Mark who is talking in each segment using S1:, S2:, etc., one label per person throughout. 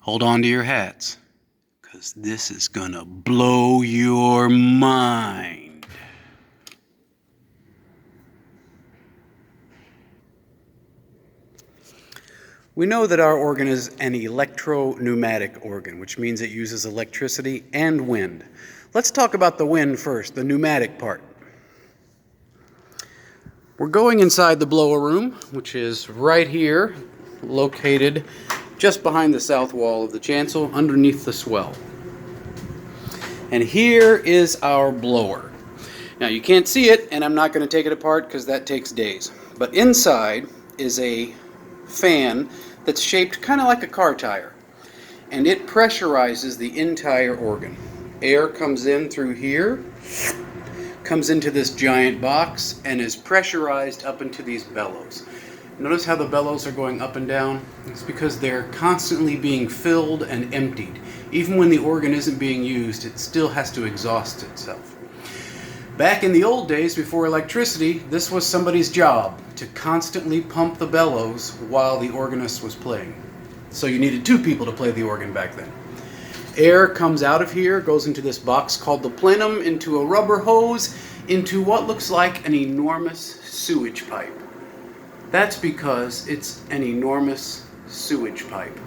S1: Hold on to your hats, because this is gonna blow your mind. We know that our organ is an electro-pneumatic organ, which means it uses electricity and wind. Let's talk about the wind first, the pneumatic part. We're going inside the blower room, which is right here, located just behind the south wall of the chancel, underneath the swell. And here is our blower. Now you can't see it, and I'm not going to take it apart because that takes days. But inside is a fan that's shaped kind of like a car tire, and it pressurizes the entire organ. Air comes in through here, comes into this giant box, and is pressurized up into these bellows. Notice how the bellows are going up and down? It's because they're constantly being filled and emptied. Even when the organ isn't being used, it still has to exhaust itself. Back in the old days, before electricity, this was somebody's job, to constantly pump the bellows while the organist was playing. So you needed two people to play the organ back then. Air comes out of here, goes into this box called the plenum, into a rubber hose, into what looks like an enormous sewage pipe. That's because it's an enormous sewage pipe.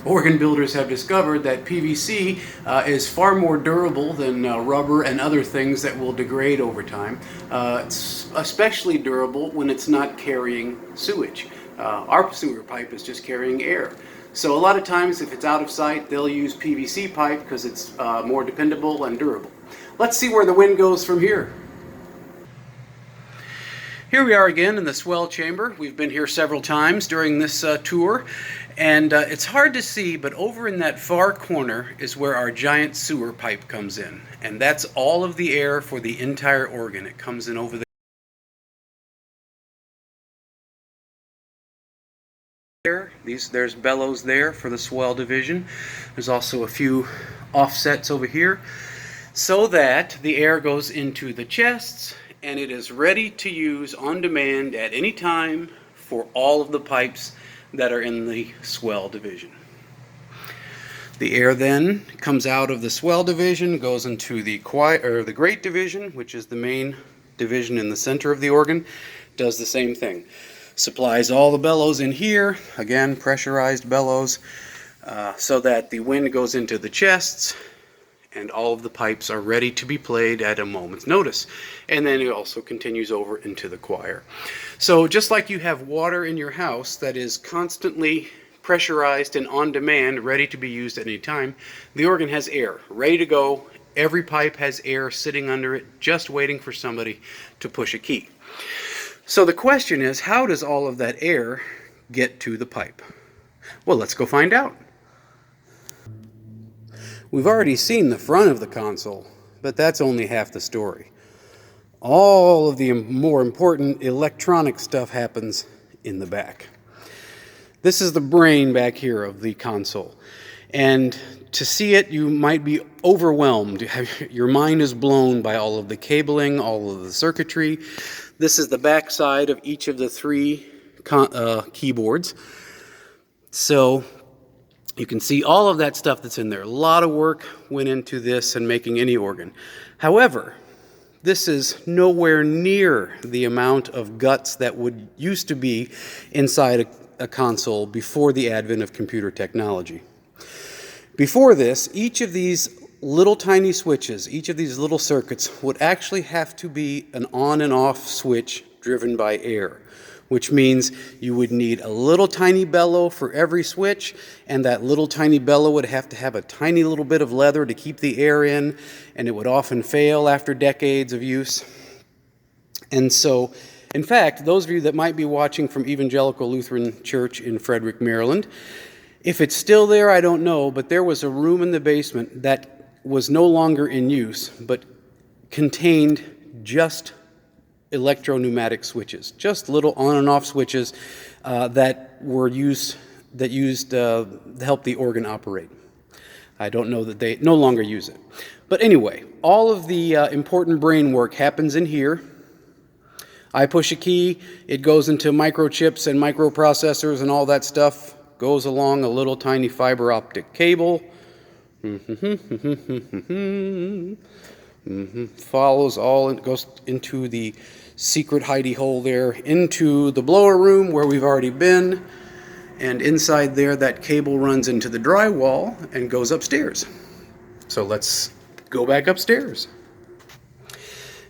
S1: Organ builders have discovered that PVC is far more durable than rubber and other things that will degrade over time. It's especially durable when it's not carrying sewage. Our sewer pipe is just carrying air. So a lot of times if it's out of sight, they'll use PVC pipe because it's more dependable and durable. Let's see where the wind goes from here. Here we are again in the swell chamber. We've been here several times during this tour, and it's hard to see, but over in that far corner is where our giant sewer pipe comes in, and that's all of the air for the entire organ. It comes in over there. There's bellows there for the swell division. There's also a few offsets over here, so that the air goes into the chests, and it is ready to use on demand at any time for all of the pipes that are in the swell division. The air then comes out of the swell division, goes into the grate division, which is the main division in the center of the organ, does the same thing. Supplies all the bellows in here, again pressurized bellows, so that the wind goes into the chests, and all of the pipes are ready to be played at a moment's notice. And then it also continues over into the choir. So just like you have water in your house that is constantly pressurized and on demand, ready to be used at any time, the organ has air, ready to go. Every pipe has air sitting under it, just waiting for somebody to push a key. So the question is, how does all of that air get to the pipe? Well, let's go find out. We've already seen the front of the console, but that's only half the story. All of the more important electronic stuff happens in the back. This is the brain back here of the console. And to see it, you might be overwhelmed. Your mind is blown by all of the cabling, all of the circuitry. This is the back side of each of the three keyboards. So you can see all of that stuff that's in there. A lot of work went into this and making any organ. However, this is nowhere near the amount of guts that would used to be inside a console before the advent of computer technology. Before this, each of these little tiny switches, each of these little circuits would actually have to be an on and off switch driven by air, which means you would need a little tiny bellow for every switch, and that little tiny bellow would have to have a tiny little bit of leather to keep the air in, and it would often fail after decades of use. And so, in fact, those of you that might be watching from Evangelical Lutheran Church in Frederick, Maryland, if it's still there, I don't know, but there was a room in the basement that was no longer in use, but contained just electro-pneumatic switches, just little on and off switches that used to help the organ operate. I don't know that they no longer use it. But anyway, all of the important brain work happens in here. I push a key, it goes into microchips and microprocessors and all that stuff goes along a little tiny fiber optic cable. Follows all and goes into the secret hidey hole there, into the blower room where we've already been. And inside there, that cable runs into the drywall and goes upstairs. So let's go back upstairs.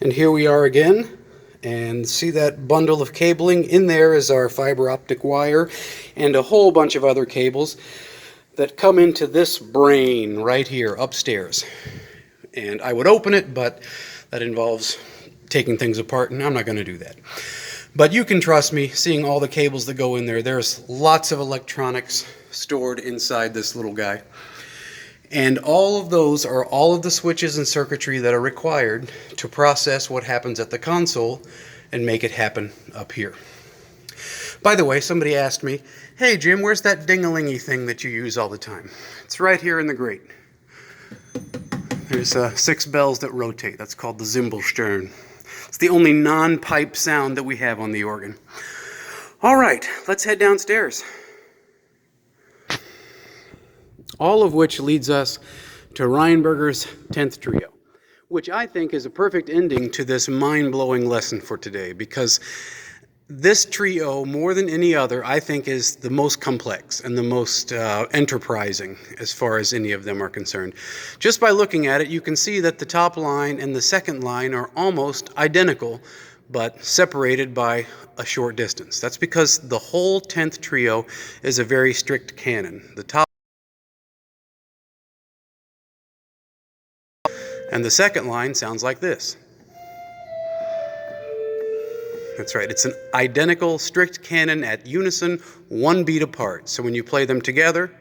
S1: And here we are again. And see that bundle of cabling? In there is our fiber optic wire and a whole bunch of other cables that come into this brain right here upstairs. And I would open it, but that involves taking things apart, and I'm not going to do that. But you can trust me, seeing all the cables that go in there, there's lots of electronics stored inside this little guy. And all of those are all of the switches and circuitry that are required to process what happens at the console and make it happen up here. By the way, somebody asked me, "Hey Jim, where's that ding-a-lingy thing that you use all the time?" It's right here in the grate. There's 6 bells that rotate. That's called the Zimbelstern. It's the only non-pipe sound that we have on the organ. All right, let's head downstairs. All of which leads us to Rheinberger's 10th Trio, which I think is a perfect ending to this mind-blowing lesson for today, because this trio, more than any other, I think is the most complex and the most enterprising as far as any of them are concerned. Just by looking at it, you can see that the top line and the second line are almost identical, but separated by a short distance. That's because the whole 10th Trio is a very strict canon. The top and the second line sounds like this. That's right, it's an identical strict canon at unison, 1 beat apart. So when you play them together,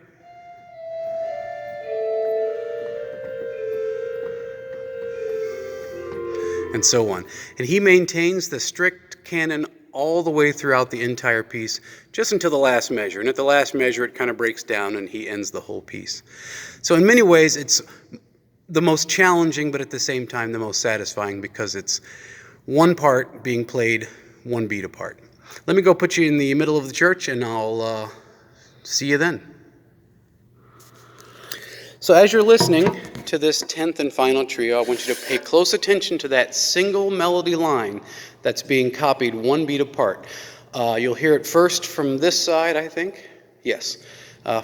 S1: and so on. And he maintains the strict canon all the way throughout the entire piece, just until the last measure. And at the last measure, it kind of breaks down and he ends the whole piece. So in many ways, it's the most challenging, but at the same time, the most satisfying, because it's one part being played 1 beat apart. Let me go put you in the middle of the church, and I'll see you then. So as you're listening to this 10th and final trio, I want you to pay close attention to that single melody line that's being copied 1 beat apart. You'll hear it first from this side, I think. Yes,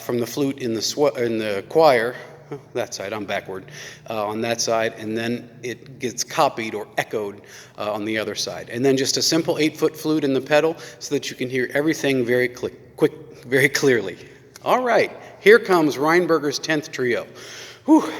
S1: from the flute in the choir. Oh, that side, I'm backward, on that side, and then it gets copied or echoed on the other side. And then just a simple 8-foot flute in the pedal so that you can hear everything very very clearly. All right, here comes Rheinberger's 10th Trio. Whew.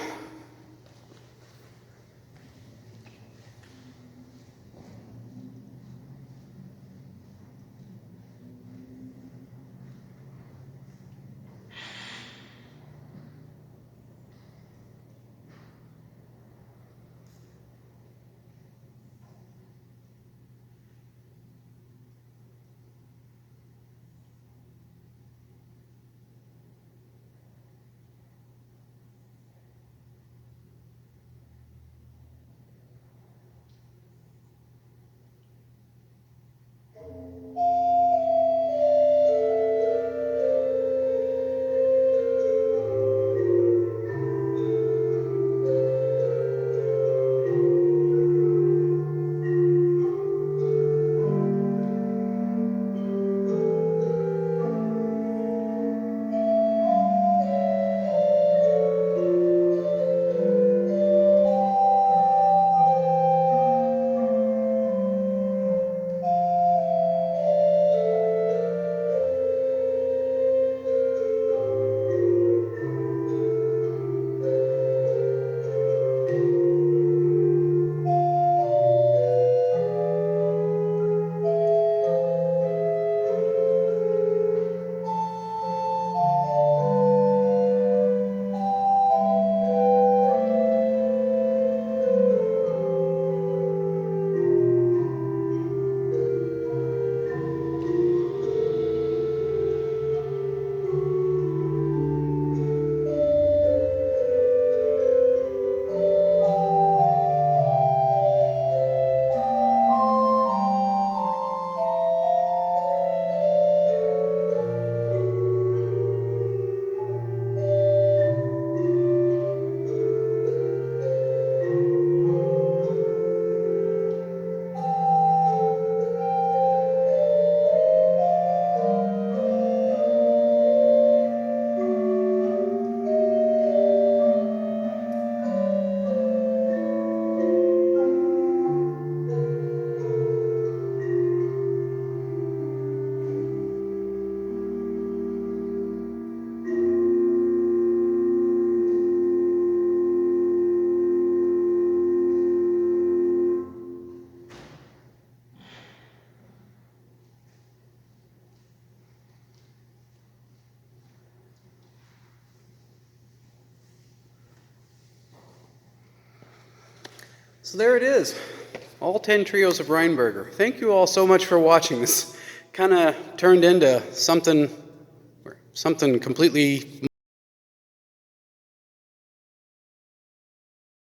S1: So there it is, all 10 trios of Rheinberger. Thank you all so much for watching. This kind of turned into something completely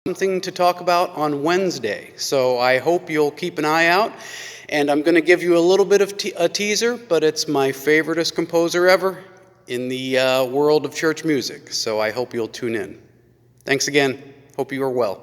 S1: something to talk about on Wednesday. So I hope you'll keep an eye out. And I'm going to give you a little bit of a teaser, but it's my favoriteest composer ever in the world of church music. So I hope you'll tune in. Thanks again. Hope you are well.